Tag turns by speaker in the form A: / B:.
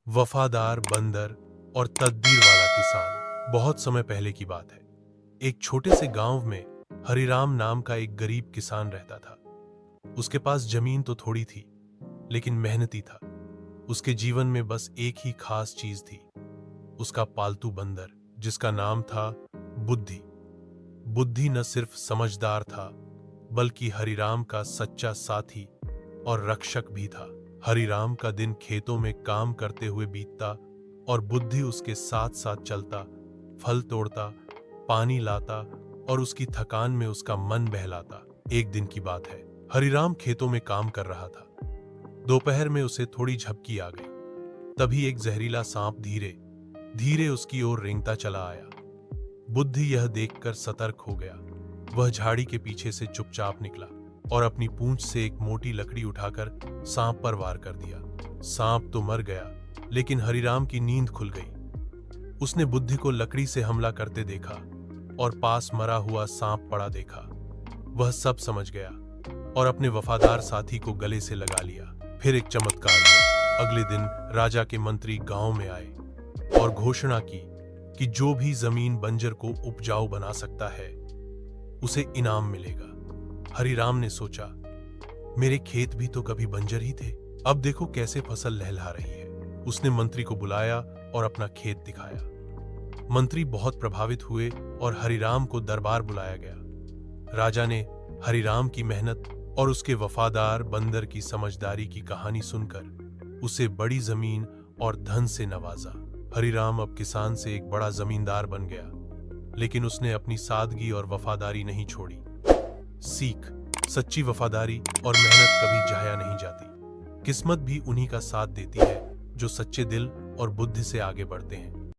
A: वफादार बंदर और तदबीर वाला किसान। बहुत समय पहले की बात है। एक छोटे से गांव में हरिराम नाम का एक गरीब किसान रहता था। उसके पास जमीन तो थोड़ी थी, लेकिन मेहनती था। उसके जीवन में बस एक ही खास चीज थी, उसका पालतू बंदर, जिसका नाम था बुद्धि। बुद्धि न सिर्फ समझदार था, बल्कि हरिराम का सच्चा साथी और रक्षक भी था। हरिराम का दिन खेतों में काम करते हुए बीतता और बुद्धि उसके साथ साथ चलता, फल तोड़ता, पानी लाता और उसकी थकान में उसका मन बहलाता। एक दिन की बात है, हरिराम खेतों में काम कर रहा था। दोपहर में उसे थोड़ी झपकी आ गई। तभी एक जहरीला सांप धीरे धीरे उसकी ओर रेंगता चला आया। बुद्धि यह देखकर सतर्क हो गया। वह झाड़ी के पीछे से चुपचाप निकला और अपनी पूंछ से एक मोटी लकड़ी उठाकर सांप पर वार कर दिया। सांप तो मर गया, लेकिन हरिराम की नींद खुल गई। उसने बुद्धि को लकड़ी से हमला करते देखा और पास मरा हुआ सांप पड़ा देखा। वह सब समझ गया और अपने वफादार साथी को गले से लगा लिया। फिर एक चमत्कार हुआ। अगले दिन राजा के मंत्री गांव में आए और घोषणा की कि जो भी जमीन बंजर को उपजाऊ बना सकता है, उसे इनाम मिलेगा। हरिराम ने सोचा, मेरे खेत भी तो कभी बंजर ही थे, अब देखो कैसे फसल लहलहा रही है। उसने मंत्री को बुलाया और अपना खेत दिखाया। मंत्री बहुत प्रभावित हुए और हरिराम को दरबार बुलाया गया। राजा ने हरिराम की मेहनत और उसके वफादार बंदर की समझदारी की कहानी सुनकर उसे बड़ी जमीन और धन से नवाजा। हरिराम अब किसान से एक बड़ा जमींदार बन गया, लेकिन उसने अपनी सादगी और वफादारी नहीं छोड़ी। सीख: सच्ची वफादारी और मेहनत कभी जाया नहीं जाती। किस्मत भी उन्हीं का साथ देती है जो सच्चे दिल और बुद्धि से आगे बढ़ते हैं।